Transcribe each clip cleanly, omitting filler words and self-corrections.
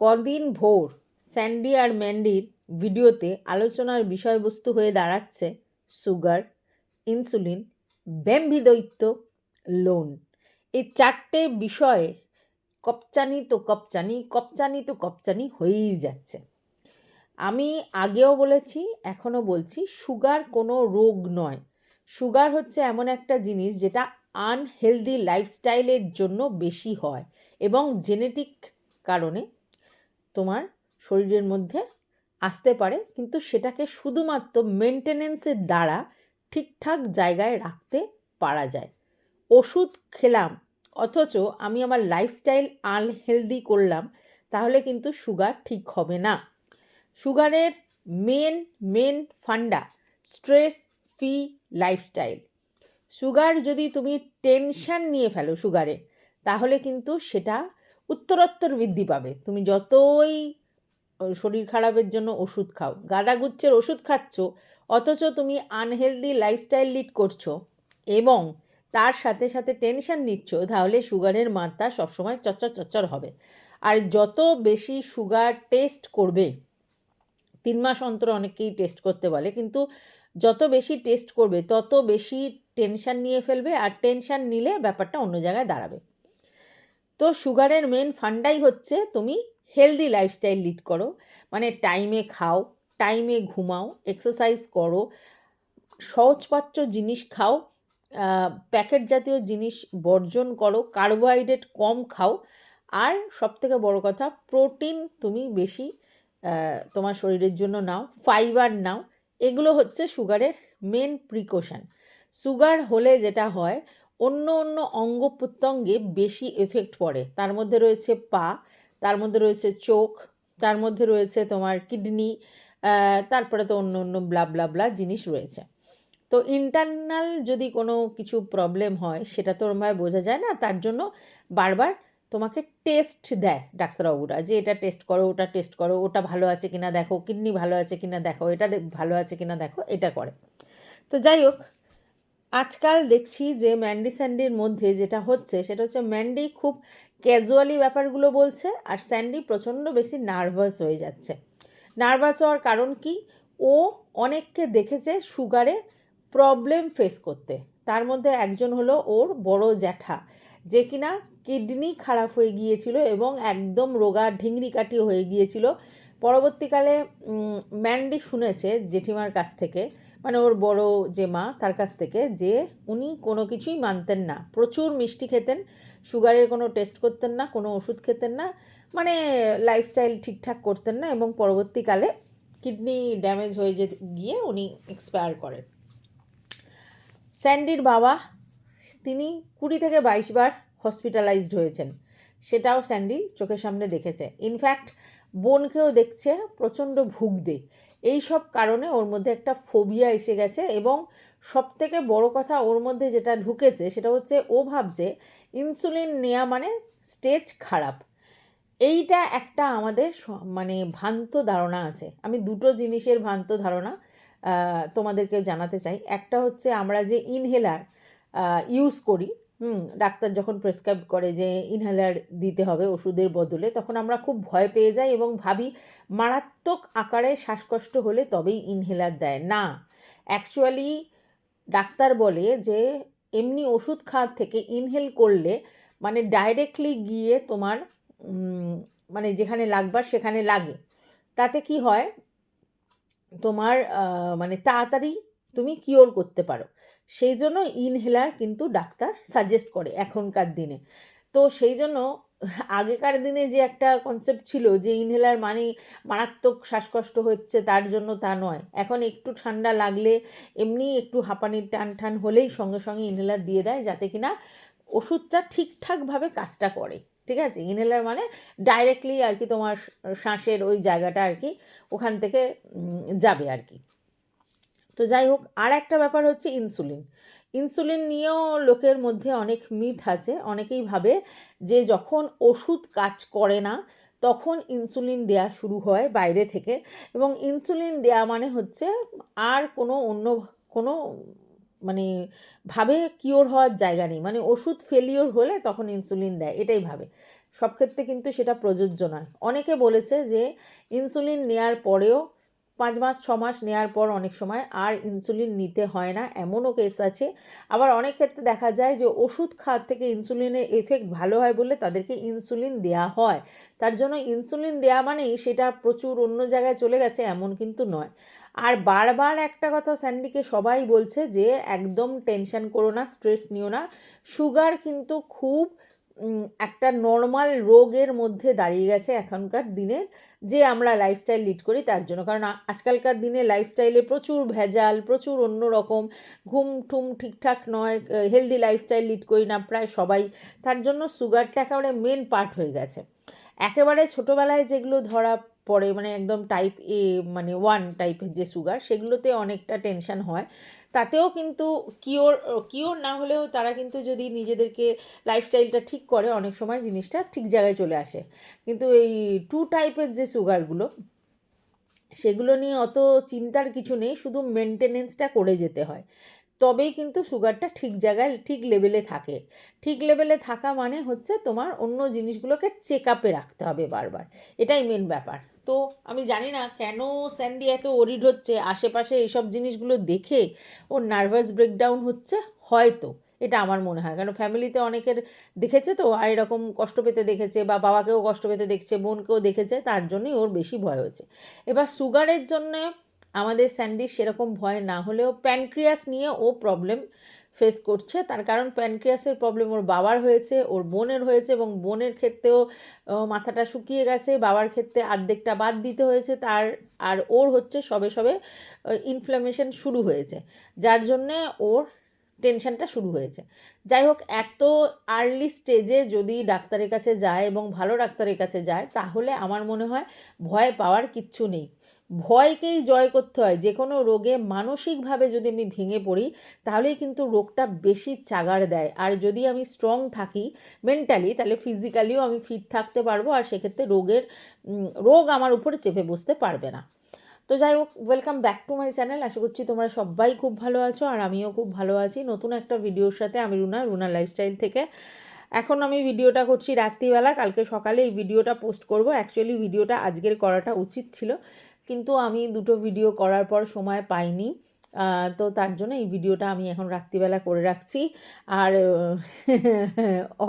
কদিন ভোর স্যান্ডি আর ম্যান্ডির ভিডিওতে আলোচনার বিষয়বস্তু হয়ে দাঁড়াচ্ছে সুগার, ইনসুলিন, ব্যাম্বি দৈত্য, লোন। এই চারটে বিষয়ে কপচানি তো কপচানি, কপচানি তো কপচানি হয়েই যাচ্ছে। আমি আগেও বলেছি, এখনও বলছি, সুগার কোনো রোগ নয়। সুগার হচ্ছে এমন একটা জিনিস যেটা আনহেলদি লাইফস্টাইলের জন্য বেশি হয় এবং জেনেটিক কারণে তোমার শরীরের মধ্যে আসতে পারে, কিন্তু সেটাকে শুধুমাত্র মেনটেনেন্সের দ্বারা ঠিকঠাক জায়গায় রাখতে পারা যায়। ওষুধ খেলাম অথচ আমি আমার লাইফস্টাইল আনহেলদি করলাম, তাহলে কিন্তু সুগার ঠিক হবে না। সুগারের মেন ফান্ডা স্ট্রেস ফ্রি লাইফস্টাইল। সুগার যদি তুমি টেনশন নিয়ে ফেলো সুগারে, তাহলে কিন্তু সেটা উত্তরোত্তর বৃদ্ধি পাবে। তুমি যতই শরীর খারাপের জন্য ওষুধ খাও, গাদাগুচ্ছের ওষুধ খাচ্ছ, অথচ তুমি আনহেলদি লাইফস্টাইল লিড করছো এবং তার সাথে সাথে টেনশন নিচ্ছ, তাহলে সুগারের মাত্রা সবসময় চচ্চর চচ্চর হবে। আর যত বেশি সুগার টেস্ট করবে, 3 মাস অন্তর অনেকেই টেস্ট করতে বলে, কিন্তু যত বেশি টেস্ট করবে তত বেশি টেনশন নিয়ে ফেলবে, আর টেনশন নিলে ব্যাপারটা অন্য জায়গায় দাঁড়াবে। তো সুগারের মেন ফান্ডাই হচ্ছে তুমি হেলদি লাইফস্টাইল লিড করো, মানে টাইমে খাও, টাইমে ঘুমাও, এক্সারসাইজ করো, সহজপাচ্য জিনিস খাও, প্যাকেট জাতীয় জিনিস বর্জন করো, কার্বোহাইড্রেট কম খাও, আর সবথেকে বড় কথা প্রোটিন তুমি বেশি তোমার শরীরের জন্য নাও, ফাইবার নাও। এগুলো হচ্ছে সুগারের মেন প্রিকশন। সুগার হলে যেটা হয়, অন্য অন্য অঙ্গ প্রত্যঙ্গে বেশি এফেক্ট পড়ে। তার মধ্যে রয়েছে পা, তার মধ্যে রয়েছে চোখ, তার মধ্যে রয়েছে তোমার কিডনি, তারপরে তো অন্য অন্য ব্লা ব্লা ব্লা জিনিস রয়েছে। তো ইন্টারনাল যদি কোনো কিছু প্রবলেম হয়, সেটা তো ওরমভাবে বোঝা যায় না, তার জন্য বারবার তোমাকে টেস্ট দেয় ডাক্তারবাবুরা, যে এটা টেস্ট করো, ওটা টেস্ট করো, ওটা ভালো আছে কিনা দেখো, কিডনি ভালো আছে কিনা দেখো, এটা ভালো আছে কিনা দেখো, এটা করে। তো যাই হোক, আজকাল দেখছি যে ম্যান্ডি স্যান্ডির মধ্যে যেটা হচ্ছে, সেটা হচ্ছে ম্যান্ডি খুব ক্যাজুয়ালি ব্যাপারগুলো বলছে, আর স্যান্ডি প্রচণ্ড বেশি নার্ভাস হয়ে যাচ্ছে। নার্ভাস হওয়ার কারণ কি? ও অনেককে দেখেছে সুগারে প্রবলেম ফেস করতে। তার মধ্যে একজন হলো ওর বড় জ্যাঠা, যে কিনা কিডনি খারাপ হয়ে গিয়েছিল এবং একদম রোগা ঢিংড়ি কাটি হয়ে গিয়েছিল। পরবর্তীকালে ম্যান্ডি শুনেছে জেঠিমার কাছ থেকে, মানে ওর বড় যে মা, তার কাছ থেকে, যে উনি কোনো কিছুই মানতেন না, প্রচুর মিষ্টি খেতেন, সুগারের কোনো টেস্ট করতেন না, কোনো ওষুধ খেতেন না, মানে লাইফস্টাইল ঠিকঠাক করতেন না, এবং পরবর্তীকালে কিডনি ড্যামেজ হয়ে গিয়ে উনি এক্সপায়ার করেন। স্যান্ডির বাবা, তিনি 20 থেকে 22 বার হসপিটালাইজড হয়েছেন, সেটাও স্যান্ডি চোখের সামনে দেখেছে। ইনফ্যাক্ট বোনকেও দেখছে প্রচণ্ড ভুগতে। এই সব কারণে ওর মধ্যে একটা ফোবিয়া এসে গেছে, এবং সবথেকে বড় কথা ওর মধ্যে যেটা ঢুকেছে সেটা হচ্ছে ও ভাবছে ইনসুলিন নেওয়া মানে স্টেজ খারাপ। এইটা একটা আমাদের মানে ভ্রান্ত ধারণা আছে। আমি দুটো জিনিসের ভ্রান্ত ধারণা তোমাদেরকে জানাতে চাই। একটা হচ্ছে আমরা যে ইনহেলার ইউজ করি, ডাক্তার যখন প্রেসক্রাইব করে যে ইনহেলার দিতে হবে ওষুধের বদলে, তখন আমরা খুব ভয় পেয়ে যাই এবং ভাবি মারাত্মক আকারে শ্বাসকষ্ট হলে তবেই ইনহেলার দেয়। না, অ্যাকচুয়ালি ডাক্তার বলে যে এমনি ওষুধ খাওয়ার থেকে ইনহেল করলে মানে ডাইরেক্টলি গিয়ে তোমার মানে যেখানে লাগবার সেখানে লাগে। তাতে কি হয়, তোমার মানে তাড়াতাড়ি তুমি কিওর করতে পারো। সেই জন্য ইনহেলার কিন্তু ডাক্তার সাজেস্ট করে এখনকার দিনে। তো সেই জন্য আগেকার দিনে যে একটা কনসেপ্ট ছিল যে ইনহেলার মানে মারাত্মক শ্বাসকষ্ট হচ্ছে তার জন্য, তা নয়। এখন একটু ঠান্ডা লাগলে, এমনি একটু হাঁপানির টান টান হলেই সঙ্গে সঙ্গে ইনহেলার দিয়ে দেয়, যাতে কিনা ওষুধটা ঠিকঠাকভাবে কাজটা করে। ঠিক আছে? ইনহেলার মানে ডাইরেক্টলি আর কি তোমার শ্বাসের ওই জায়গাটা আর কি ওখান থেকে যাবে আর কি। তো যাই হোক, আর একটা ব্যাপার হচ্ছে ইনসুলিন। ইনসুলিন নিয়েও লোকের মধ্যে অনেক মিথ আছে। অনেকেই ভাবে যে যখন ওষুধ কাজ করে না তখন ইনসুলিন দেয়া শুরু হয় বাইরে থেকে, এবং ইনসুলিন দেয়া মানে হচ্ছে আর কোনো অন্য কোনো মানে ভাবে কিওর হওয়ার জায়গা নেই, মানে ওষুধ ফেলিওর হলে তখন ইনসুলিন দেয়, এটাই ভাবে। সব ক্ষেত্রে কিন্তু সেটা প্রযোজ্য নয়। অনেকে বলেছে যে ইনসুলিন নেওয়ার পরেও 5 মাস 6 মাস নেওয়ার পর অনেক সময় আর ইনসুলিন নিতে হয় না, এমনও কেস আছে। আবার অনেক ক্ষেত্রে দেখা যায় যে ওষুধ খাওয়ার থেকে ইনসুলিনের এফেক্ট ভালো হয় বলে তাদেরকে ইনসুলিন দেওয়া হয়। তার জন্য ইনসুলিন দেওয়া মানেই সেটা প্রচুর অন্য জায়গায় চলে গেছে এমন কিন্তু নয়। আর বারবার একটা কথা স্যান্ডিকে সবাই বলছে যে একদম টেনশন করো না, স্ট্রেস নিও না। সুগার কিন্তু খুব একটা নর্মাল রোগের মধ্যে দাঁড়িয়ে গেছে এখনকার দিনে, যে আমরা লাইফস্টাইল লিড করি তার জন্য। কারণ আজকালকার দিনে লাইফস্টাইলে প্রচুর ভেজাল, প্রচুর অন্য রকম, ঘুম ঠুম ঠিকঠাক নয়, হেলদি লাইফস্টাইল লিড করি না প্রায় সবাই। তার জন্য সুগারটা একেবারে মেন পার্ট হয়ে গেছে। একেবারে ছোটোবেলায় যেগুলো ধরা পড়ে মানে একদম টাইপ এ মানে 1 টাইপের যে সুগার, সেগুলোতে অনেকটা টেনশন হয়। তাতেও কিন্তু কিওর না হলেও তারা কিন্তু যদি নিজেদেরকে লাইফস্টাইলটা ঠিক করে অনেক সময় জিনিসটা ঠিক জায়গায় চলে আসে। কিন্তু এই 2 টাইপের যে সুগারগুলো, সেগুলো নিয়ে অত চিন্তার কিছু নেই, শুধু মেনটেনেন্সটা করে যেতে হয়। তবেই কিন্তু সুগারটা ঠিক জায়গায় ঠিক লেভেলে থাকে। ঠিক লেভেলে থাকা মানে হচ্ছে তোমার অন্য জিনিসগুলোকে চেক আপে রাখতে হবে বারবার, এটাই মেন ব্যাপার। তো আমি জানি না কেন স্যান্ডি এত ওরিড হচ্ছে, আশেপাশে এইসব জিনিসগুলো দেখে ওর নার্ভাস ব্রেকডাউন হচ্ছে হয়তো, এটা আমার মনে হয়। কারণ ফ্যামিলিতে অনেকের দেখেছে তো, আর এরকম কষ্ট পেতে দেখেছে, বা বাবাকেও কষ্ট পেতে দেখছে, বোনকেও দেখেছে, তার জন্যই ওর বেশি ভয় হয়েছে। এবার সুগারের জন্যে আমাদের স্যান্ডির সেরকম ভয় না হলেও প্যানক্রিয়াস নিয়ে ও প্রবলেম ফেস করছে। তার কারণ প্যানক্রিয়াসের প্রবলেম ওর বাবার হয়েছে, ওর বোনের হয়েছে, এবং বোনের ক্ষেত্রেও মাথাটা শুকিয়ে গেছে, বাবার ক্ষেত্রে অর্ধেকটা বাদ দিতে হয়েছে তার। আর ওর হচ্ছে সবে সবে ইনফ্ল্যামেশন শুরু হয়েছে, যার জন্যে ওর টেনশনটা শুরু হয়েছে। যাই হোক, এত আর্লি স্টেজে যদি ডাক্তারের কাছে যায় এবং ভালো ডাক্তারের কাছে যায়, তাহলে আমার মনে হয় ভয় পাওয়ার কিচ্ছু নেই। ভয়কেই জয় করতে হয়। যে কোনো রোগে মানসিকভাবে যদি আমি ভেঙে পড়ি, তাহলেই কিন্তু রোগটা বেশি চাগাড় দেয়। আর যদি আমি স্ট্রং থাকি মেন্টালি, তাহলে ফিজিক্যালিও আমি ফিট থাকতে পারবো, আর সেক্ষেত্রে রোগ আমার উপরে চেপে বসতে পারবে না। তো যাই হোক, welcome back to my channel. আশা করছি তোমরা সবাই খুব ভালো আছো, আর আমিও খুব ভালো আছি। নতুন একটা ভিডিওর সাথে আমি রুনা লাইফস্টাইল থেকে। এখন আমি ভিডিওটা করছি রাত্রিবেলা, কালকে সকালে এই ভিডিওটা পোস্ট করব। অ্যাকচুয়ালি ভিডিওটা আজকের করাটা উচিত ছিল, কিন্তু আমি দুটো ভিডিও করার পর সময় পাইনি। তো তার জন্য এই ভিডিওটা আমি এখন রাত্রিবেলা করে রাখছি। আর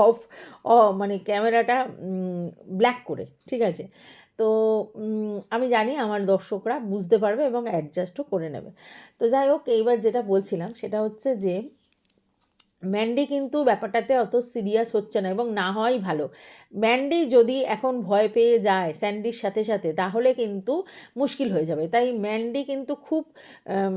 অফ মানে ক্যামেরাটা ব্ল্যাক করে, ঠিক আছে? তো আমি জানি আমার দর্শকরা বুঝতে পারবে এবং অ্যাডজাস্টও করে নেবে। তো যাই হোক, এইবার যেটা বলছিলাম সেটা হচ্ছে যে ম্যান্ডি কিন্তু ব্যাপারটাতে অত সিরিয়াস হচ্ছে না, এবং না হওয়াই ভালো। ম্যান্ডি যদি এখন ভয় পেয়ে যায় স্যান্ডির সাথে সাথে, তাহলে কিন্তু মুশকিল হয়ে যাবে। তাই ম্যান্ডি কিন্তু খুব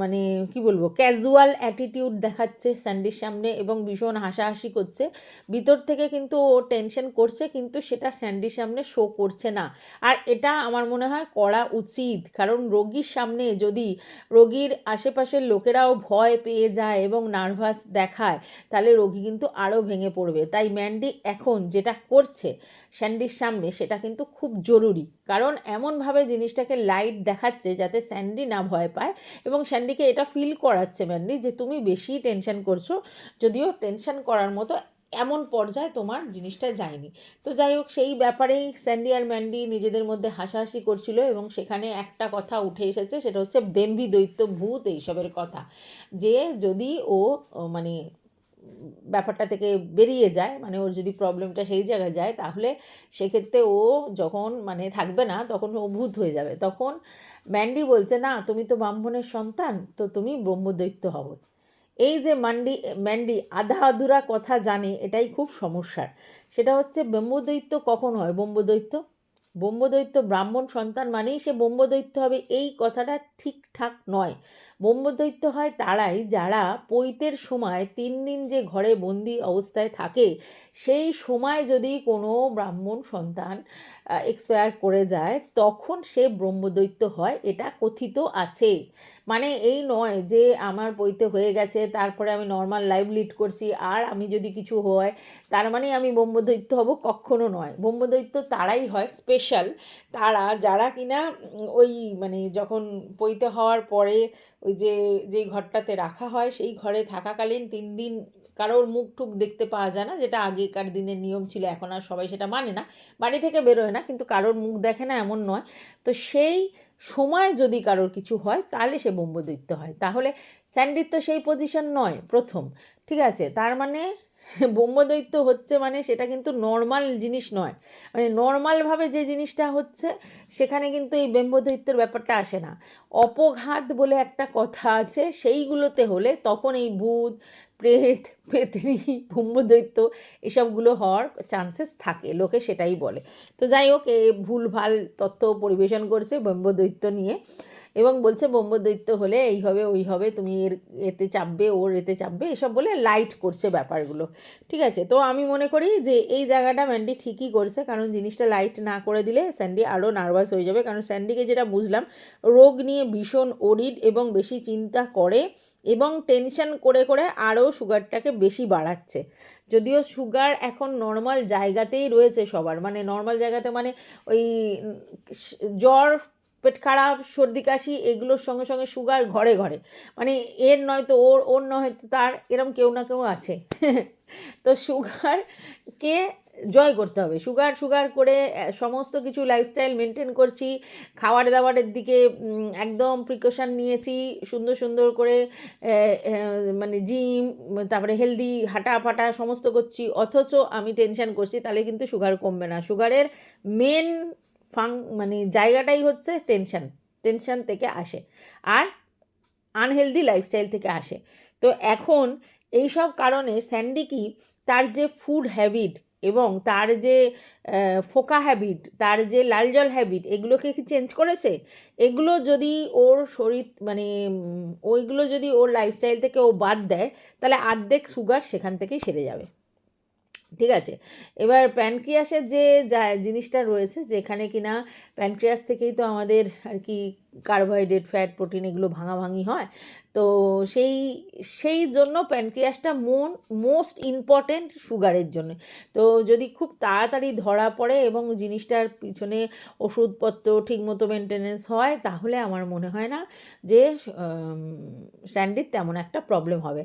মানে কি বলবো, ক্যাজুয়াল অ্যাটিটিউড দেখাচ্ছে স্যান্ডির সামনে, এবং ভীষণ হাসাহাসি করছে। ভিতর থেকে কিন্তু ও টেনশন করছে, কিন্তু সেটা স্যান্ডির সামনে শো করছে না। আর এটা আমার মনে হয় করা উচিত, কারণ রোগীর সামনে যদি রোগীর আশেপাশের লোকেরাও ভয় পেয়ে যায় এবং নার্ভাস দেখায়, তাহলে রোগী কিন্তু আরও ভেঙে পড়বে। তাই ম্যান্ডি এখন যেটা করছে স্যান্ডির সামনে, সেটা কিন্তু খুব জরুরি। কারণ এমনভাবে জিনিসটাকে লাইট দেখাচ্ছে যাতে স্যান্ডি না ভয় পায়, এবং স্যান্ডিকে এটা ফিল করাচ্ছে ম্যান্ডি যে তুমি বেশি টেনশন করছো, যদিও টেনশন করার মতো এমন পর্যায়ে তোমার জিনিসটা যায়নি। তো যাই হোক, সেই ব্যাপারেই স্যান্ডি আর ম্যান্ডি নিজেদের মধ্যে হাসাহাসি করছিল, এবং সেখানে একটা কথা উঠে এসেছে, সেটা হচ্ছে বেম্বি দৈত্য ভূত এইসবের কথা। যে যদি ও মানে ব্যাপারটা থেকে বেরিয়ে যায়, মানে ওর যদি প্রবলেমটা সেই জায়গায় যায়, তাহলে সেক্ষেত্রে ও যখন মানে থাকবে না, তখন ও ভূত হয়ে যাবে। তখন ম্যান্ডি বলছে, না তুমি তো ব্রাহ্মণের সন্তান, তো তুমি ব্রহ্মদৈত্য হবে। এই যে ম্যান্ডি আধা আধুরা কথা জানে, এটাই খুব সমস্যার। সেটা হচ্ছে ব্রহ্মদৈত্য কখন হয়? ব্রহ্মদৈত্য ব্রাহ্মণ সন্তান মানেই সে ব্রহ্মদৈত্য হবে, এই কথাটা ঠিকঠাক নয়। ব্রহ্মদৈত্য হয় তারাই যারা পৈতের সময় 3 দিন যে ঘরে বন্দি অবস্থায় থাকে, সেই সময় যদি কোনো ব্রাহ্মণ সন্তান এক্সপায়ার করে যায়, তখন সে ব্রহ্মদৈত্য হয়, এটা কথিত আছে। মানে এই নয় যে আমার পৈতে হয়ে গেছে, তারপরে আমি নর্মাল লাইফ লিড করছি, আর আমি যদি কিছু হয় তার মানে আমি ব্রহ্মদৈত্য হব, কখনো নয়। ব্রহ্মদৈত্য তারাই হয় স্পেশাল, তারা যারা কিনা ওই মানে যখন পৈতে হওয়ার পরে ওই যেই ঘরটাতে রাখা হয়, সেই ঘরে থাকাকালীন 3 দিন কারোর মুখ টুক দেখতে পাওয়া যায় না, যেটা আগেকার দিনের নিয়ম ছিল, এখন আর সবাই সেটা মানে না, বাড়ি থেকে বেরোয় না, কিন্তু কারোর মুখ দেখে না এমন নয়। তো সেই সময় যদি কারোর কিছু হয় তাহলে সে ব্রহ্মদৈত্য হয়। তাহলে স্যান্ডির তো সেই পজিশন নয় প্রথম, ঠিক আছে? তার মানে ব্রহ্মদৈত্য হচ্ছে মানে সেটা কিন্তু নর্মাল জিনিস নয়, মানে নর্মালভাবে যে জিনিসটা হচ্ছে সেখানে কিন্তু এই ব্রহ্মদৈত্যের ব্যাপারটা আসে না। অপঘাত বলে একটা কথা আছে, সেইগুলোতে হলে তখন এই ভূত, প্রেত, পেতনি, ব্রহ্মদৈত্য এসবগুলো হওয়ার চান্সেস থাকে, লোকে সেটাই বলে। তো যাই হোক, এ ভুলভাল তথ্য পরিবেশন করছে ব্রহ্মদৈত্য নিয়ে, এবং বলছে ব্রহ্মদৈত্য হলে এই হবে ওই হবে, তুমি এর এতে চাপবে, ওর এতে চাপবে, এসব বলে লাইট করছে ব্যাপারগুলো, ঠিক আছে? তো আমি মনে করি যে এই জায়গাটা ম্যান্ডি ঠিকই করছে, কারণ জিনিসটা লাইট না করে দিলে স্যান্ডি আরও নার্ভাস হয়ে যাবে। কারণ স্যান্ডিকে যেটা বুঝলাম, রোগ নিয়ে ভীষণ ওরিড এবং বেশি চিন্তা করে, এবং টেনশন করে করে আরও সুগারটাকে বেশি বাড়াচ্ছে। যদিও সুগার এখন নর্মাল জায়গাতেই রয়েছে সবার, মানে নর্মাল জায়গাতে মানে ওই জ্বর, পেট খারাপ, সর্দি কাশি, এগুলোর সঙ্গে সঙ্গে সুগার ঘরে ঘরে, মানে এর নয়তো ওর, ওর নয়তো তার, এরম কেউ না কেউ আছে। তো সুগারকে জয় করতে হবে, সুগার সুগার করে সমস্ত কিছু লাইফস্টাইল মেনটেন করছি, খাবার দাবারের দিকে একদম প্রিকশন নিয়েছি, সুন্দর সুন্দর করে মানে জিম, তারপরে হেলদি হাঁটা ফাটা সমস্ত করছি, অথচ আমি টেনশন করছি, তাহলে কিন্তু সুগার কমবে না। সুগারের মেন মানে জায়গাটাই হচ্ছে টেনশন, টেনশন থেকে আসে, আর আনহেলদি লাইফস্টাইল থেকে আসে। তো এখন এই সব কারণে স্যান্ডি কি তার যে ফুড হ্যাবিট এবং তার যে ফোকা হ্যাবিট, তার যে লাল জল হ্যাবিট, এগুলোকে কি চেঞ্জ করেছে? এগুলো যদি ওর শরীর মানে ওইগুলো যদি ওর লাইফস্টাইল থেকে ও বাদ দেয়, তাহলে অর্ধেক সুগার সেখান থেকেই সেরে যাবে, ঠিক আছে? এবার প্যানক্রিয়াসের যে জিনিসটা রয়েছে, যেখানে কিনা প্যানক্রিয়াস থেকেই তো আমাদের আর কি কার্বোহাইড্রেট, ফ্যাট, প্রোটিন এগুলো ভাঙাভাঙি হয়। তো সেই সেই জন্য প্যানক্রিয়াসটা মোস্ট ইম্পর্ট্যান্ট সুগারের জন্য। তো যদি খুব তাড়াতাড়ি ধরা পড়ে এবং জিনিসটার পিছনে ওষুধপত্র ঠিকমতো মেনটেনেন্স হয়, তাহলে আমার মনে হয় না যে স্যান্ডির তেমন একটা প্রবলেম হবে।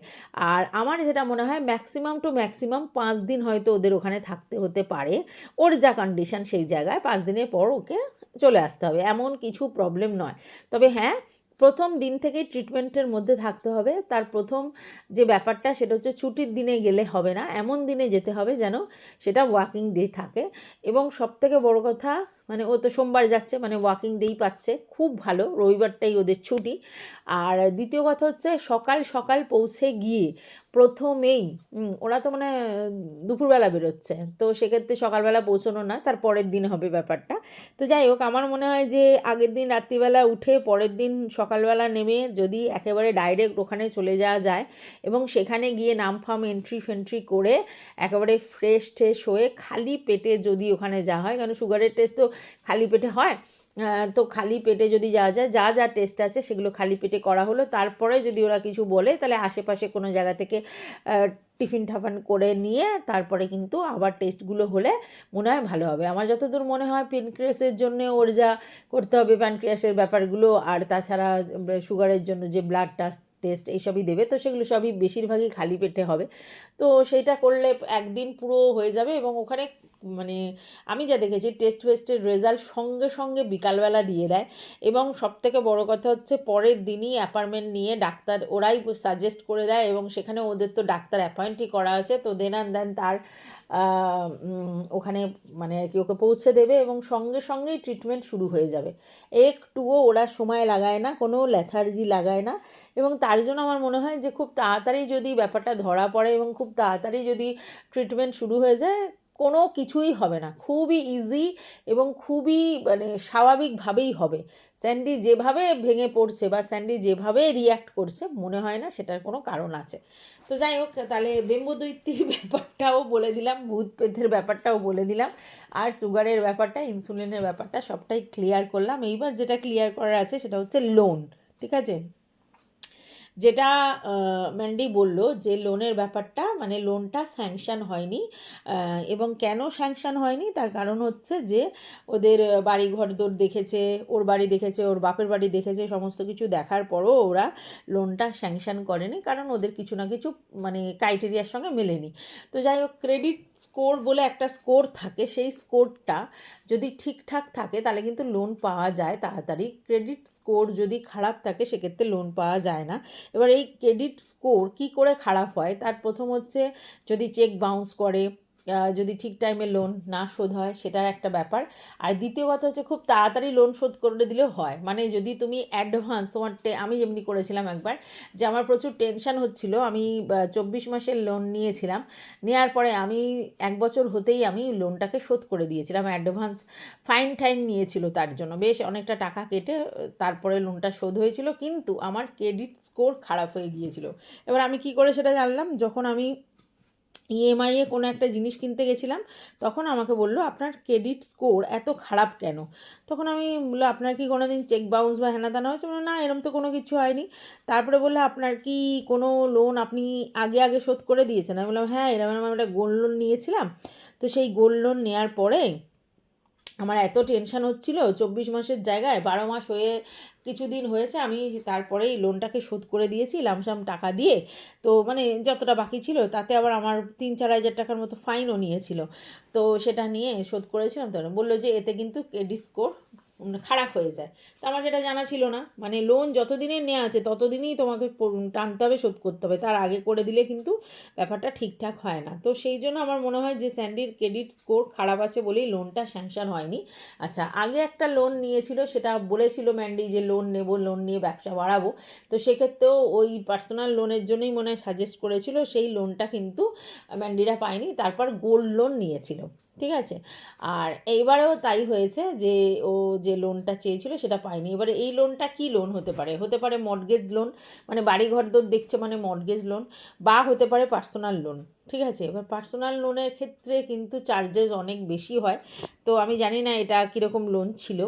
আর আমার যেটা মনে হয়, ম্যাক্সিমাম টু ম্যাক্সিমাম 5 দিন হয়তো ওদের ওখানে থাকতে হতে পারে, ওর যা কন্ডিশন সেই জায়গায় 5 দিনের পর ওকে চলে আসতে হবে, এমন কিছু প্রবলেম নয়। তবে হ্যাঁ, প্রথম দিন থেকেই ট্রিটমেন্টের মধ্যে থাকতে হবে। তার প্রথম যে ব্যাপারটা সেটা হচ্ছে ছুটির দিনে গেলে হবে না, এমন দিনে যেতে হবে যেন সেটা ওয়ার্কিং ডে থাকে। এবং সবথেকে বড় কথা, মানে ও তো সোমবার যাচ্ছে, মানে ওয়ার্কিং ডেই পাচ্ছে, খুব ভালো, রবিবারটাই ওদের ছুটি। আর দ্বিতীয় কথা হচ্ছে সকাল সকাল পৌঁছে গিয়ে প্রথমেই ওরা তো মানে দুপুরবেলা বেরোচ্ছে, তো সেক্ষেত্রে সকালবেলা পৌঁছানো না, তার পরের দিন হবে ব্যাপারটা। তো যাই হোক, আমার মনে হয় যে আগের দিন রাত্রিবেলা উঠে পরের দিন সকালবেলা নেমে যদি একেবারে ডাইরেক্ট ওখানে চলে যাওয়া যায়, এবং সেখানে গিয়ে নাম ফাম এন্ট্রি ফেন্ট্রি করে একেবারে ফ্রেশ ট্রেশ হয়ে খালি পেটে যদি ওখানে যাওয়া হয়, কারণ সুগারের টেস্ট তো খালি পেটে হয়, তো খালি পেটে যদি যাওয়া যায়, যা যা টেস্ট আছে সেগুলো খালি পেটে করা হলো, তারপরে যদি ওরা কিছু বলে তাহলে আশেপাশে কোনো জায়গা থেকে টিফিন টাফান করে নিয়ে তারপরে কিন্তু আবার টেস্টগুলো হলে মনে হয় ভালো হবে। আমার যতদূর মনে হয় প্যানক্রিয়াসের জন্য ওর যা করতে হবে প্যানক্রিয়াসের ব্যাপারগুলো, আর তাছাড়া সুগারের জন্য যে ব্লাড টেস্ট এইসবই দেবে, তো সেগুলো সবই বেশিরভাগই খালি পেটে হবে। তো সেইটা করলে একদিন পুরো হয়ে যাবে, এবং ওখানে মানে আমি যা দেখেছি টেস্ট ফেস্টের রেজাল্ট সঙ্গে সঙ্গে বিকালবেলা দিয়ে দেয়। এবং সবথেকে বড় কথা হচ্ছে পরের দিনই অ্যাপয়েন্টমেন্ট নিয়ে ডাক্তার ওরাই সাজেস্ট করে দেয়, এবং সেখানে ওদের তো ডাক্তার অ্যাপয়েন্টই করা আছে, তো দেন অ্যান্ড দেন তার ওখানে মানে আর কি ওকে পৌঁছে দেবে, এবং সঙ্গে সঙ্গেই ট্রিটমেন্ট শুরু হয়ে যাবে। একটুও ওরা সময় লাগায় না, কোনো ল্যাথার্জি লাগায় না। এবং তার জন্য আমার মনে হয় যে খুব তাড়াতাড়ি যদি ব্যাপারটা ধরা পড়ে এবং খুব তাড়াতাড়ি যদি ট্রিটমেন্ট শুরু হয়ে যায়, কোনো কিছুই হবে না, খুবই ইজি এবং খুবই মানে স্বাভাবিকভাবেই হবে। স্যান্ডি যেভাবে ভেঙে পড়ছে বা স্যান্ডি যেভাবে রিয়্যাক্ট করছে, মনে হয় না সেটার কোনো কারণ আছে। তো যাই হোক, তাহলে ব্রহ্মদৈত্যের ব্যাপারটাও বলে দিলাম, ভূত প্রেতের ব্যাপারটাও বলে দিলাম, আর সুগারের ব্যাপারটা, ইনসুলিনের ব্যাপারটা সবটাই ক্লিয়ার করলাম। এইবার যেটা ক্লিয়ার করার আছে সেটা হচ্ছে লোন, ঠিক আছে? যেটা ম্যান্ডি বলল যে লোনের ব্যাপারটা মানে লোনটা স্যাংশন হয়নি, এবং কেন স্যাংশন হয়নি তার কারণ হচ্ছে যে ওদের বাড়ি ঘরদোর দেখেছে, ওর বাড়ি দেখেছে, ওর বাপের বাড়ি দেখেছে, সমস্ত কিছু দেখার পরও ওরা লোনটা স্যাংশন করেনি, কারণ ওদের কিছু না কিছু মানে ক্রাইটেরিয়ার সঙ্গে মেলেনি। তো যাই হোক, ক্রেডিট স্কোর বলে একটা স্কোর থাকে, সেই স্কোরটা যদি ঠিকঠাক থাকে তাহলে কিন্তু লোন পাওয়া যায় তাড়াতাড়ি। ক্রেডিট স্কোর যদি খারাপ থাকে সেক্ষেত্রে লোন পাওয়া যায় না। এবার এই ক্রেডিট স্কোর কী করে খারাপ হয়, তার প্রথম হচ্ছে যদি চেক বাউন্স করে, যদি ঠিক টাইমে লোন না শোধ হয়, সেটার একটা ব্যাপার। আর দ্বিতীয় কথা হচ্ছে খুব তাড়াতাড়ি লোন শোধ করে দিলেও হয়, মানে যদি তুমি অ্যাডভান্স তোমার আমি যেমনি করেছিলাম একবার, যে আমার প্রচুর টেনশান হচ্ছিল, আমি 24 মাসের লোন নিয়েছিলাম, নেওয়ার পরে আমি 1 বছর হতেই আমি লোনটাকে শোধ করে দিয়েছিলাম। অ্যাডভান্স ফাইন টাইন নিয়েছিল, তার জন্য বেশ অনেকটা টাকা কেটে তারপরে লোনটা শোধ হয়েছিল, কিন্তু আমার ক্রেডিট স্কোর খারাপ হয়ে গিয়েছিল। এবার আমি কি করে সেটা জানলাম, যখন আমি ইএমআইয়ে কোনো একটা জিনিস কিনতে গেছিলাম, তখন আমাকে বললো আপনার ক্রেডিট স্কোর এত খারাপ কেন। তখন আমি বললো আপনার কি কোনো দিন চেক বাউন্স বা হেনা তেনা হয়েছে? বললো না, এরম তো কোনো কিছু হয়নি। তারপরে বললো আপনার কি কোনো লোন আপনি আগে আগে শোধ করে দিয়েছেন? আমি বললাম হ্যাঁ, এরকম আমি একটা গোল্ড লোন নিয়েছিলাম, তো সেই গোল্ড লোন নেওয়ার পরে আমার এত টেনশান হচ্ছিল, 24 মাসের জায়গায় 12 মাস হয়ে কিছুদিন হয়েছে, আমি তারপরেই লোনটাকে শোধ করে দিয়েছি লামসাম টাকা দিয়ে। তো মানে যতটা বাকি ছিল তাতে আবার আমার 3-4 হাজার টাকার মতো ফাইনও নিয়েছিল, তো সেটা নিয়ে শোধ করেছিলাম। তো বললো যে এতে কিন্তু ক্রেডিট স্কোর খারাপ হয়ে যায়। তো আমার সেটা জানা ছিল না, মানে লোন যতদিনের নেওয়া আছে ততদিনই তোমাকে টানতে হবে, শোধ করতে হবে, তার আগে করে দিলে কিন্তু ব্যাপারটা ঠিকঠাক হয় না। তো সেই জন্য আমার মনে হয় যে স্যান্ডির ক্রেডিট স্কোর খারাপ আছে বলেই লোনটা স্যাংশন হয়নি। আচ্ছা, আগে একটা লোন নিয়েছিল, সেটা বলেছিল ম্যান্ডি যে লোন নেব, লোন নিয়ে ব্যবসা বাড়াবো, তো সেক্ষেত্রেও ওই পার্সোনাল লোনের জন্যই মনে হয় সাজেস্ট করেছিল, সেই লোনটা কিন্তু ম্যান্ডিরা পায়নি, তারপর গোল্ড লোন নিয়েছিল। ঠিক আছে, আর এইবারেও তাই হয়েছে যে ও যে লোনটা চেয়েছিল সেটা পায়নি। এবারে এই লোনটা কি লোন হতে পারে? হতে পারে মর্টগেজ লোন, মানে বাড়ি ঘরদোর দেখছে মানে মর্টগেজ লোন, বা হতে পারে পার্সোনাল লোন। ঠিক আছে, এবার পার্সোনাল লোনের ক্ষেত্রে কিন্তু চার্জেস অনেক বেশি হয়, তো আমি জানি না এটা কীরকম লোন ছিল।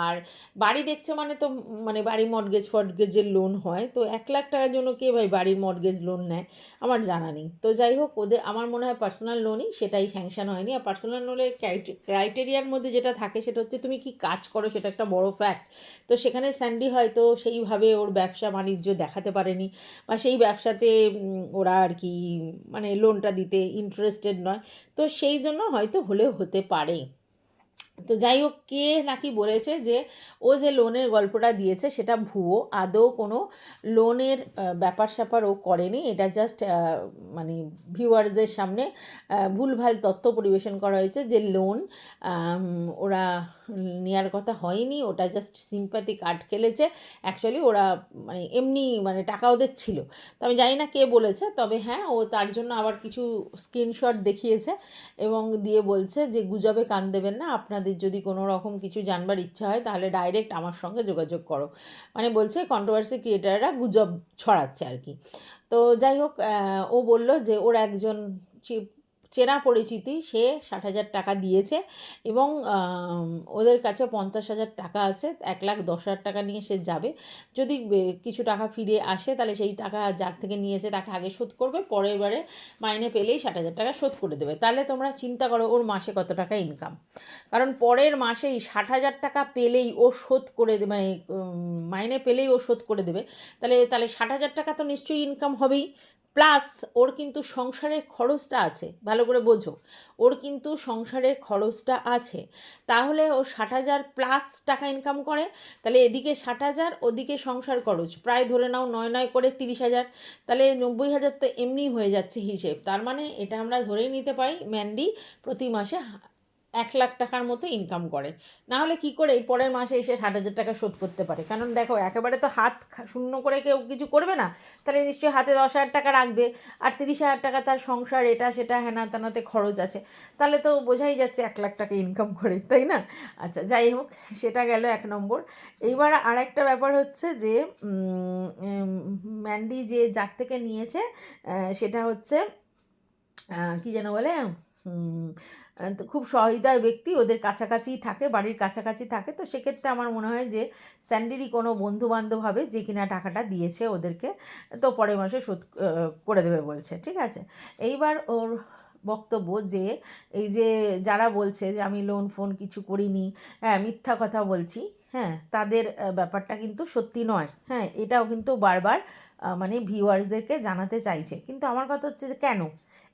আর বাড়ি দেখছে মানে তো মানে বাড়ি মর্টগেজ ফর্টগেজের লোন হয়, তো 1 লাখ টাকার জন্য কে ভাই বাড়ির মর্টগেজ লোন নেয়? আমার জানা নেই। তো যাই হোক, ওদের আমার মনে হয় পার্সোনাল লোনই, সেটাই স্যাংশন হয়নি। আর পার্সোনাল লোনের ক্রাইটেরিয়ার মধ্যে যেটা থাকে সেটা হচ্ছে তুমি কি কাজ করো, সেটা একটা বড় ফ্যাক্ট। তো সেখানে স্যান্ডি হয়তো সেইভাবে ওর ব্যবসা বাণিজ্য দেখাতে পারেনি, বা সেই ব্যবসাতে ওরা আর কি মানে লোনটা দিতে ইন্টারেস্টেড নয়, তো সেই জন্য হয়তো হলেও হতে পারে। তো যাই হোক, কে নাকি বলেছে যে ও যে লোনের গল্পটা দিয়েছে সেটা ভুয়ো, আদৌ কোনো লোনের ব্যাপার স্যাপার ও করেনি, এটা জাস্ট মানে ভিউয়ার্সদের সামনে ভুলভাল তথ্য পরিবেশন করা হয়েছে যে লোন ওরা নেওয়ার কথা হয়নি, ওটা জাস্ট সিম্প্যাথি কার্ড খেলেছে। অ্যাকচুয়ালি ওরা মানে এমনি মানে টাকা ওদের ছিল। তো আমি জানি না কে বলেছে, তবে হ্যাঁ, ও তার জন্য আবার কিছু স্ক্রিনশট দেখিয়েছে এবং দিয়ে বলছে যে গুজবে কান দেবেন না, আপনাদের যদি কোনো রকম কিছু জানবার ইচ্ছা হয় তাহলে ডাইরেক্ট আমার সঙ্গে যোগাযোগ করো। মানে বলছে কন্ট্রোভার্সি ক্রিয়েটাররা গুজব ছড়াচ্ছে আর কি। তো যাই হোক, ও বলল যে ওর একজন চেনা পরিচিতি, সে 60,000 টাকা দিয়েছে এবং ওদের কাছে 50,000 টাকা আছে, 1,10,000 টাকা নিয়ে সে যাবে। যদি কিছু টাকা ফিরে আসে তাহলে সেই টাকা যার থেকে নিয়েছে তাকে আগে শোধ করবে, পরের বারে মাইনে পেলেই 60,000 টাকা শোধ করে দেবে। তাহলে তোমরা চিন্তা করো ওর মাসে কত টাকা ইনকাম, কারণ পরের মাসেই 60,000 টাকা পেলেই ও শোধ করে দেবে, মানে মাইনে পেলেই ও শোধ করে দেবে। তাহলে 60,000 টাকা তো নিশ্চয়ই ইনকাম হবেই, প্লাস ওর কিন্তু সংসারের খরচটা আছে, ভালো করে বোঝো, ওর কিন্তু সংসারের খরচটা আছে। তাহলে ও 60,000 প্লাস টাকা ইনকাম করে, তাহলে এদিকে 60,000, ওদিকে সংসার খরচ, প্রায় ধরে নাও 9 করে 30,000, তাহলে 90,000 তো এমনিই হয়ে যাচ্ছে হিসেব। তার মানে এটা আমরা ধরেই নিতে পারি ম্যান্ডি প্রতি মাসে 1 লাখ টাকার মতো ইনকাম করে। না হলে কী করে এই পরের মাসে এসে 60,000 টাকা শোধ করতে পারে? কারণ দেখো, একেবারে তো হাত শূন্য করে কেউ কিছু করবে না, তাহলে নিশ্চয়ই হাতে 10,000 টাকা রাখবে, আর 30,000 টাকা তার সংসার এটা সেটা হেনা তেনাতে খরচ আছে, তাহলে তো বোঝাই যাচ্ছে 1 লাখ টাকা ইনকাম করে, তাই না? আচ্ছা, যাই হোক, সেটা গেল 1 নম্বর। এইবার আর একটা ব্যাপার হচ্ছে যে ম্যান্ডি যে যার থেকে নিয়েছে সেটা হচ্ছে কী যেন বলে, তো খুব সহৃদয় ব্যক্তি, ওদের কাছাকাছিই থাকে, বাড়ির কাছাকাছি থাকে। তো সেক্ষেত্রে আমার মনে হয় যে স্যান্ডিরই কোনো বন্ধুবান্ধব হবে যে কিনা টাকাটা দিয়েছে ওদেরকে, তো পরের মাসে শোধ করে দেবে বলছে, ঠিক আছে। এইবার ওর বক্তব্য যে এই যে যারা বলছে যে আমি লোন ফোন কিছু করিনি, হ্যাঁ মিথ্যা কথা বলছি, হ্যাঁ তাদের ব্যাপারটা কিন্তু সত্যি নয়, হ্যাঁ এটাও কিন্তু বারবার মানে ভিউয়ার্সদেরকে জানাতে চাইছে। কিন্তু আমার কথা হচ্ছে যে কেন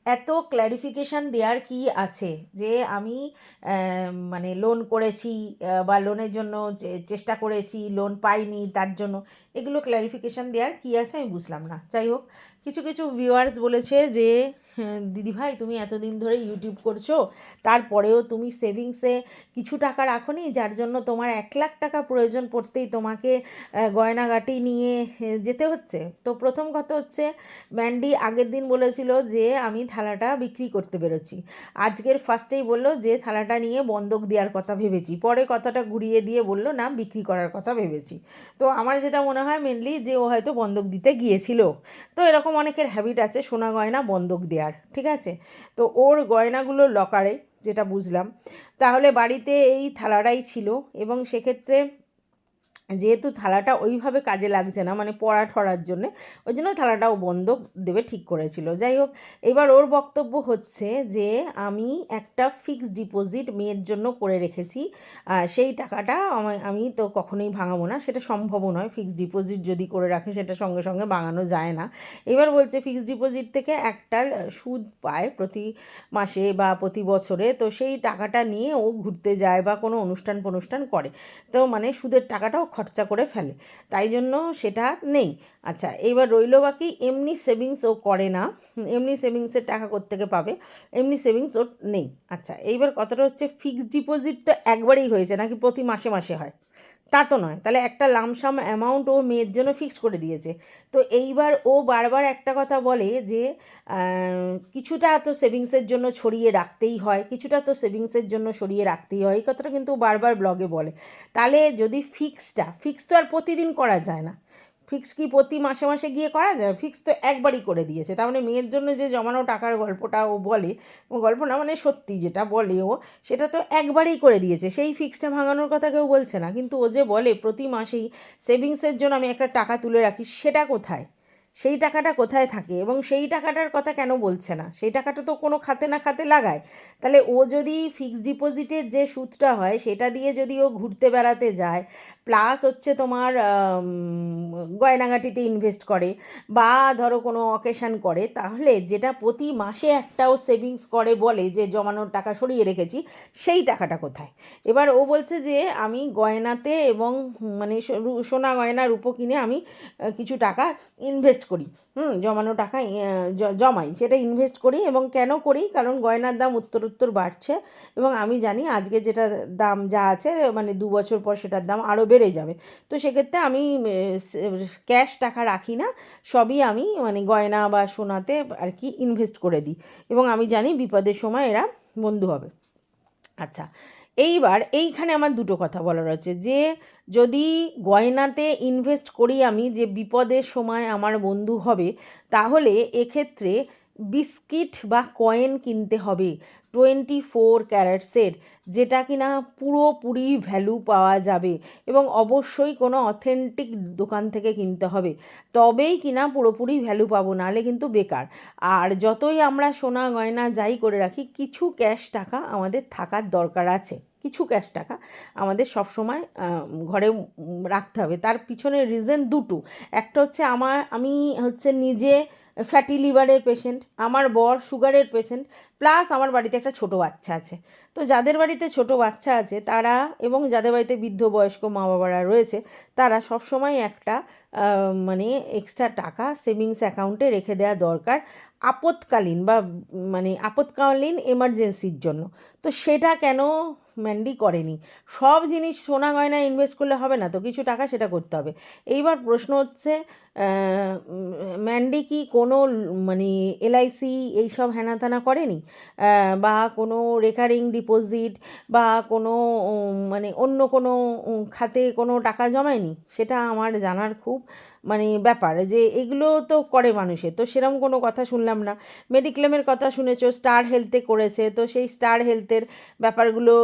এত ক্ল্যারিফিকেশান দেওয়ার কি আছে যে আমি মানে লোন করেছি বা লোনের জন্য চেষ্টা করেছি, লোন পাইনি তার জন্য, এগুলো ক্ল্যারিফিকেশান দেওয়ার কি আছে আমি বুঝলাম না। যাই হোক, কিছু কিছু ভিউয়ার্স বলেছে যে দিদিভাই তুমি এতদিন ধরে ইউটিউব করছো, তারপরেও তুমি সেভিংসে কিছু টাকা রাখোনি, যার জন্য তোমার 1,00,000 টাকা প্রয়োজন পড়তেই তোমাকে গয়নাগাটি নিয়ে যেতে হচ্ছে। তো প্রথম কথা হচ্ছে, ম্যান্ডি আগের দিন বলেছিল যে আমি থালাটা বিক্রি করতে বেরোচ্ছি, আজকের ফার্স্টেই বললো যে থালাটা নিয়ে বন্ধক দেওয়ার কথা ভেবেছি, পরে কথাটা ঘুরিয়ে দিয়ে বললো না বিক্রি করার কথা ভেবেছি। তো আমার যেটা মনে হয় মেনলি যে ও হয়তো বন্ধক দিতে গিয়েছিল। তো এরকম অনেকের হ্যাবিট আছে সোনা গয়না বন্ধক দেওয়ার, ঠিক আছে। তো ওর গয়নাগুলো লকারে, যেটা বুঝলাম, তাহলে বাড়িতে এই থালাটাই ছিল, এবং সেক্ষেত্রে যেহেতু থালাটা ওইভাবে কাজে লাগছে না মানে পড়া ঠরার জন্যে, ওই জন্য থালাটাও বন্ধক দেবে ঠিক করেছিল। যাই হোক, এবার ওর বক্তব্য হচ্ছে যে আমি একটা ফিক্সড ডিপোজিট মেয়ের জন্য করে রেখেছি, সেই টাকাটা আমি তো কখনোই ভাঙাবো না, সেটা সম্ভবও নয়। ফিক্সড ডিপোজিট যদি করে রাখে সেটা সঙ্গে সঙ্গে ভাঙানো যায় না। এবার বলছে ফিক্সড ডিপোজিট থেকে একটা সুদ পায় প্রতি মাসে বা প্রতি বছরে, তো সেই টাকাটা নিয়ে ও ঘুরতে যায় বা কোনো অনুষ্ঠান ফনুষ্ঠান করে, তো মানে সুদের টাকাটাও খরচা করে ফেলে, তাই জন্য সেটা নেই। আচ্ছা, এইবার রইল বাকি এমনি সেভিংস ও করে না, এমনি সেভিংসের টাকা কোত্থেকে পাবে, এমনি সেভিংস ওর নেই। আচ্ছা, এইবার কথাটা হচ্ছে ফিক্সড ডিপোজিট তো একবারেই হয়েছে নাকি প্রতি মাসে মাসে হয়? তা তো নয়, তাহলে একটা লামসাম অ্যামাউন্ট ও মেয়ের জন্য ফিক্স করে দিয়েছে। তো এইবার ও বারবার একটা কথা বলে যে কিছুটা তো সেভিংসের জন্য ছড়িয়ে রাখতেই হয়, কিছুটা তো সেভিংসের জন্য সরিয়ে রাখতেই হয়, এই কথাটা কিন্তু বারবার ব্লগে বলে। তাহলে যদি ফিক্স তো আর প্রতিদিন করা যায় না, ফিক্স কি প্রতি মাসে মাসে গিয়ে করা যায়? ফিক্স তো একবারই করে দিয়েছে। তার মানে মেয়ের জন্য যে জমানো টাকার গল্পটা ও বলে, গল্প না মানে সত্যি যেটা বলে ও, সেটা তো একবারেই করে দিয়েছে, সেই ফিক্সটা ভাঙানোর কথা কেউ বলছে না। কিন্তু ও যে বলে প্রতি মাসেই সেভিংসের জন্য আমি একটা টাকা তুলে রাখি, সেটা কোথায়? সেই টাকাটা কোথায় থাকে এবং সেই টাকাটার কথা কেন বলছে না? সেই টাকাটা তো কোনো খাতে না খাতে লাগায়। তাহলে ও যদি ফিক্সড ডিপোজিটের যে সুদটা হয় সেটা দিয়ে যদি ও ঘুরতে বেড়াতে যায়, প্লাস হচ্ছে তোমার গয়নাগাটিতে ইনভেস্ট করে, বা ধরো কোনো অকেশান করে, তাহলে যেটা প্রতি মাসে একটাও সেভিংস করে বলে যে জমানোর টাকা সরিয়ে রেখেছি, সেই টাকাটা কোথায়? এবার ও বলছে যে আমি গয়নাতে এবং মানে সোনা গয়না রূপো কিনে আমি কিছু টাকা ইনভেস্ট করি, জমানো টাকা জমাই, সেটা ইনভেস্ট করি। এবং কেন করি? কারণ গয়নার দাম উত্তরোত্তর বাড়ছে, এবং আমি জানি আজকে যেটা দাম যা আছে মানে 2 বছর পর সেটার দাম আরও বেড়ে যাবে। তো সেক্ষেত্রে আমি ক্যাশ টাকা রাখি না, সবই আমি মানে গয়না বা সোনাতে আর কি ইনভেস্ট করে দিই, এবং আমি জানি বিপদের সময় এরা বন্ধু হবে। আচ্ছা, এইবার এইখানে আমার দুটো কথা বলার আছে যে যদি গয়নাতে ইনভেস্ট করি আমি, যে বিপদের সময় আমার বন্ধু হবে, তাহলে এক্ষেত্রে বিস্কিট বা কয়েন কিনতে হবে 24 ক্যারেটসের, যেটা কিনা পুরোপুরি ভ্যালু পাওয়া যাবে, এবং অবশ্যই কোনো অথেন্টিক দোকান থেকে কিনতে হবে, তবেই কিনা পুরোপুরি ভ্যালু পাবো, নাহলে কিন্তু বেকার। আর যতই আমরা সোনা গয়না যাই করে রাখি, কিছু ক্যাশ টাকা আমাদের থাকার দরকার আছে, কিছু ক্যাশ টাকা আমাদের সবসময় ঘরে রাখতে হবে। তার পিছনে রিজন দুটো, একটা হচ্ছে আমি হচ্ছে নিজে ফ্যাটি লিভারের পেশেন্ট, আমার বর সুগারের পেশেন্ট, প্লাস আমার বাড়িতে একটা ছোটো বাচ্চা আছে। তো যাদের বাড়িতে ছোটো বাচ্চা আছে তারা, এবং যাদের বাড়িতে বৃদ্ধ বয়স্ক মা বাবারা রয়েছে, তারা সবসময় একটা মানে এক্সট্রা টাকা সেভিংস অ্যাকাউন্টে রেখে দেওয়া দরকার, আপৎকালীন বা মানে আপৎকালীন এমার্জেন্সির জন্য। তো সেটা কেন ম্যান্ডি করেনি? সব জিনিস সোনা গয়না ইনভেস্ট করলে হবে না, তো কিছু টাকা সেটা করতে হবে। এইবার প্রশ্ন হচ্ছে ম্যান্ডি কি কোনো মানে LIC এইসব হ্যানাত্যানা করেনি, বা কোনো রেকারিং ডিপোজিট ডিপোজিট বা কোনো মানে অন্য কোনো খাতে কোনো টাকা জমায়নি? সেটা আমার জানার খুব মানে ব্যাপার যে এগুলো তো করে মানুষে, তো সেরকম কোনো কথা শুনলাম না। মেডিক্লেমের কথা শুনেছো, স্টার হেলথে করেছে, তো সেই স্টার হেলথের ব্যাপারগুলো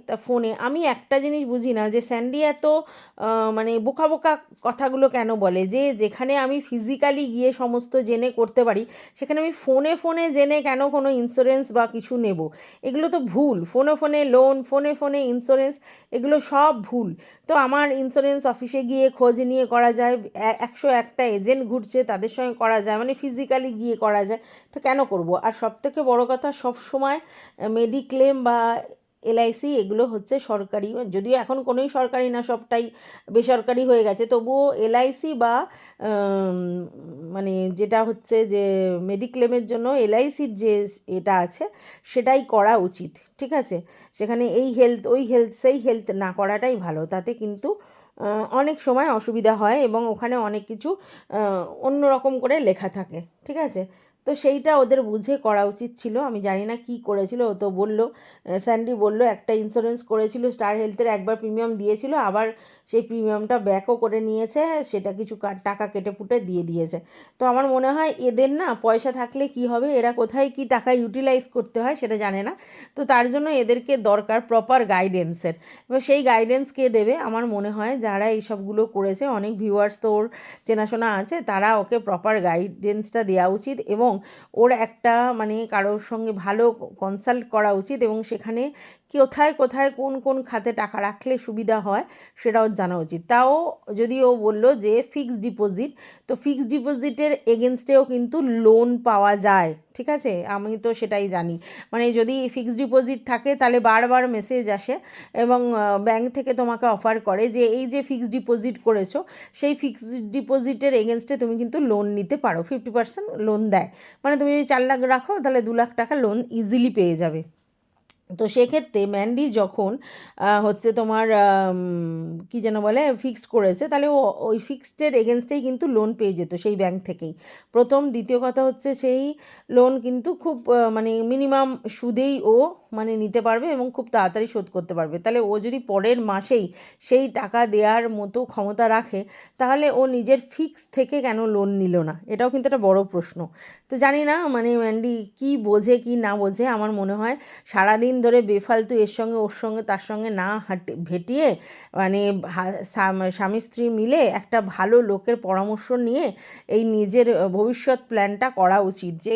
তা ফোনে আমি একটা জিনিস বুঝি না যে স্যান্ডি এত মানে বোকা বোকা কথাগুলো কেন বলে, যে যেখানে আমি ফিজিক্যালি গিয়ে সমস্ত জেনে করতে পারি সেখানে আমি ফোনে ফোনে জেনে কেন কোনো ইন্স্যুরেন্স বা কিছু নেব? এগুলো তো ভুল। ফোনে ফোনে লোন, ফোনে ফোনে ইন্স্যুরেন্স, এগুলো সব ভুল। তো আমার ইন্স্যুরেন্স অফিসে গিয়ে খোঁজ নিয়ে করা যায়, 101টা এজেন্ট ঘুরছে তাদের সঙ্গে করা যায়, মানে ফিজিক্যালি গিয়ে করা যায়। তো কেন করব? আর সবথেকে বড় কথা, সব সময় মেডিক্লেম বা এলআইসি এগুলো হচ্ছে সরকারি, যদিও এখন কোনোই সরকারি না, সবটাই বেসরকারি হয়ে গেছে, তবুও এলআইসি বা মানে যেটা হচ্ছে যে মেডিক্লেমের জন্য এলআইসির যে এটা আছে সেটাই করা উচিত। ঠিক আছে? সেখানে এই হেলথ ওই হেলথ সেই হেলথ না করাটাই ভালো, তাতে কিন্তু অনেক সময় অসুবিধা হয় এবং ওখানে অনেক কিছু অন্য রকম করে লেখা থাকে। ঠিক আছে? তো সেইটা ওদের বুঝে করা উচিত ছিল। আমি জানি না কি করেছিল, ও তো বললো, স্যান্ডি বললো একটা ইন্স্যুরেন্স করেছিল স্টার হেলথের, একবার প্রিমিয়াম দিয়েছিল, আবার সেই প্রিমিয়ামটা ব্যাকও করে নিয়েছে, সেটা কিছু টাকা কেটে পুটে দিয়ে দিয়েছে। তো আমার মনে হয় এদের না পয়সা থাকলে কি হবে, এরা কোথায় কি টাকা ইউটিলাইজ করতে হয় সেটা জানে না। তো তার জন্য এদেরকে দরকার প্রপার গাইডেন্সের। এবার সেই গাইডেন্স কে দেবে? আমার মনে হয় যারা এইসবগুলো করেছে, অনেক ভিউয়ার্স তো ওর চেনাশোনা আছে, তারা ওকে প্রপার গাইডেন্সটা দেওয়া উচিত এবং ওর একটা মানে কারোর সঙ্গে ভালো কনসাল্ট করা উচিত এবং সেখানে কোথায় কোথায় কোন কোন খাতে টাকা রাখলে সুবিধা হয় সেটাও জানা উচিত। তাও যদি ও বললো যে ফিক্সড ডিপোজিট, তো ফিক্সড ডিপোজিটের এগেনস্টেও কিন্তু লোন পাওয়া যায়। ঠিক আছে? আমি তো সেটাই জানি, মানে যদি ফিক্সড ডিপোজিট থাকে তাহলে বারবার মেসেজ আসে এবং ব্যাংক থেকে তোমাকে অফার করে যে এই যে ফিক্সড ডিপোজিট করেছো সেই ফিক্সড ডিপোজিটের এগেনস্টে তুমি কিন্তু লোন নিতে পারো, 50% লোন দেয়। মানে তুমি যদি 4 লাখ রাখো তাহলে 2 লাখ টাকা লোন ইজিলি পেয়ে যাবে। তো সেক্ষেত্রে ম্যান্ডি যখন হচ্ছে তোমার কী যেন বলে ফিক্সড করেছে, তাহলে ও ওই ফিক্সডের এগেনস্টেই কিন্তু লোন পেয়ে যেত সেই ব্যাংক থেকেই। প্রথম, দ্বিতীয় কথা হচ্ছে সেই লোন কিন্তু খুব মানে মিনিমাম সুদেই ও মানে নিতে পারবে এবং খুব তাড়াতাড়ি শোধ করতে পারবে। তাহলে ও যদি পরের মাসেই সেই টাকা দেওয়ার মতো ক্ষমতা রাখে, তাহলে ও নিজের ফিক্স থেকে কেন লোন নিল না? এটাও কিন্তু একটা বড় প্রশ্ন। তো জানি না মানে ম্যান্ডি কী বোঝে কি না বোঝে। আমার মনে হয় সারাদিন ধরে বেফালতু এর সঙ্গে ওর সঙ্গে তার সঙ্গে না ভেটিয়ে মানে স্বামী স্ত্রী মিলে একটা ভালো লোকের পরামর্শ নিয়ে এই নিজের ভবিষ্যৎ প্ল্যানটা করা উচিত, যে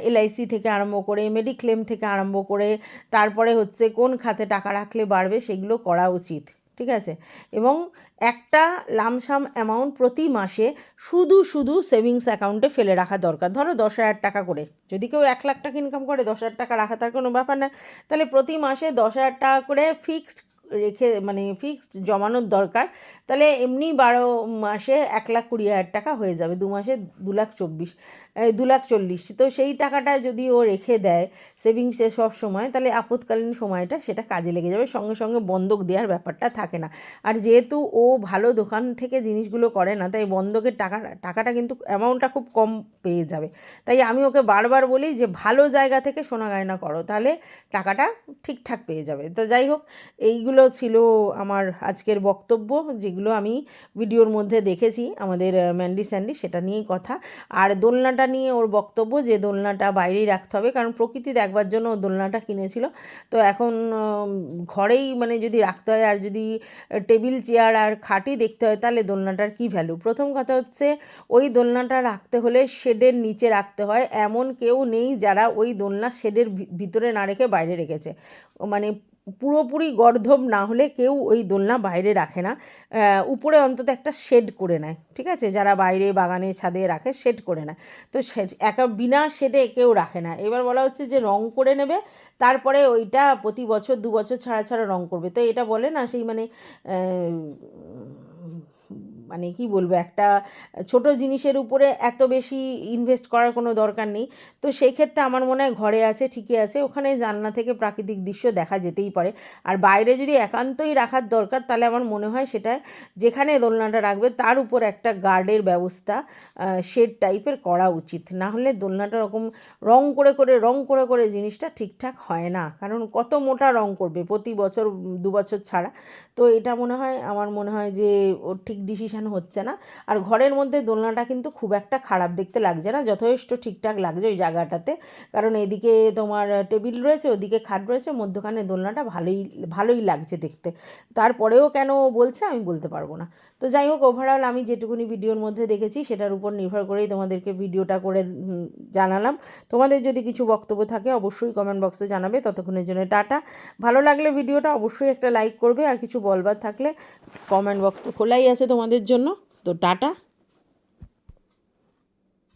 এলআইসি থেকে আরম্ভ করে মেডিক্লেম থেকে আরম্ভ করে তারপরে হচ্ছে কোন খাতে টাকা রাখলে বাড়বে সেগুলো করা উচিত। ঠিক আছে? এবং একটা লামসাম অ্যামাউন্ট প্রতি মাসে শুধু শুধু সেভিংস অ্যাকাউন্টে ফেলে রাখা দরকার। ধরো 10,000 টাকা করে, যদি কেউ 1 লাখ টাকা ইনকাম করে 10,000 টাকা রাখা তার কোনো ব্যাপার না। তাহলে প্রতি মাসে 10,000 টাকা করে ফিক্সড রেখে মানে ফিক্সড জমানোর দরকার। তাহলে এমনি 12 মাসে 1,20,000 টাকা হয়ে যাবে, 2 মাসে 2,40,000। তো সেই টাকাটা যদি ও রেখে দেয় সেভিংসে সব সময়, তাহলে আপৎকালীন সময়টা সেটা কাজে লেগে যাবে, সঙ্গে সঙ্গে বন্ধক দেওয়ার ব্যাপারটা থাকে না। আর যেহেতু ও ভালো দোকান থেকে জিনিসগুলো করে না, তাই বন্ধকের টাকাটা কিন্তু অ্যামাউন্টটা খুব কম পেয়ে যাবে। তাই আমি ওকে বারবার বলি যে ভালো জায়গা থেকে সোনা গয়না করো, তাহলে টাকাটা ঠিকঠাক পেয়ে যাবে। তো যাই হোক, এইগুলো ছিল আমার আজকের বক্তব্য, যেগুলো আমি ভিডিওর মধ্যে দেখেছি আমাদের ম্যান্ডি স্যান্ডি, সেটা নিয়েই কথা। আর দোলনাটা নিয়ে ওর বক্তব্য যে দোলনাটা বাইরেই রাখতে হবে, কারণ প্রকৃতি দেখবার জন্য ও দোলনাটা কিনেছিল। তো এখন ঘরেই মানে যদি রাখতে হয়, আর যদি টেবিল চেয়ার আর খাটই দেখতে হয়, তাহলে দোলনাটার কী ভ্যালু? প্রথম কথা হচ্ছে ওই দোলনাটা রাখতে হলে শেডের নিচে রাখতে হয়, এমন কেউ নেই যারা ওই দোলনা শেডের ভিতরে না রেখে বাইরে রেখেছে। মানে পুরোপুরি গর্ধব না হলে কেউ ওই দোলনা বাইরে রাখে না, উপরে অন্তত একটা শেড করে নেয়। ঠিক আছে? যারা বাইরে বাগানে ছাদে রাখে শেড করে নেয়। তো বিনা শেডে কেউ রাখে না। এবার বলা হচ্ছে যে রং করে নেবে, তারপরে ওইটা প্রতি বছর 2 বছর ছাড়া ছাড়া রং করবে। তো এটা বলে না সেই মানে মানে কি বলবো, একটা ছোট জিনিসের উপরে এত বেশি ইনভেস্ট করার কোনো দরকার নেই। তো সেই ক্ষেত্রে আমার মনে হয় ঘরে আছে ঠিকই আছে, ওখানে জানলা থেকে প্রাকৃতিক দৃশ্য দেখা যেতেই পারে। আর বাইরে যদি একান্তই রাখার দরকার, তাহলে আমার মনে হয় সেটা যেখানে দোলনাটা রাখবে তার উপর একটা গার্ডের ব্যবস্থা শেড টাইপের করা উচিত। না হলে দোলনাটা রকম রং করে করে জিনিসটা ঠিকঠাক হয় না, কারণ কত মোটা রং করবে প্রতি বছর 2 বছর ছাড়া। তো এটা আমার মনে হয় যে ওর ঠিক ডিসিশান হচ্ছে না। আর ঘরের মধ্যে দোলনাটা কিন্তু খুব একটা খারাপ দেখতে লাগছে না, যথেষ্ট ঠিকঠাক লাগছে ওই জায়গাটাতে। কারণ এদিকে তোমার টেবিল রয়েছে, ওদিকে খাট রয়েছে, মধ্যখানে দোলনাটা ভালোই লাগছে দেখতে। তারপরেও কেন ও বলছে আমি বলতে পারবো না। তো যাই হোক, ওভারঅল আমি যেটুকুনি ভিডিওর মধ্যে দেখেছি সেটার উপর নির্ভর করেই তোমাদেরকে ভিডিওটা করে জানালাম। তোমাদের যদি কিছু বক্তব্য থাকে অবশ্যই কমেন্ট বক্সে জানাবে। ততক্ষণের জন্য টাটা। ভালো লাগলে ভিডিওটা অবশ্যই একটা লাইক করবে, আর কিছু বলবার থাকলে কমেন্ট বক্স তো খোলাই আছে তোমাদের জন্য। তো টাটা।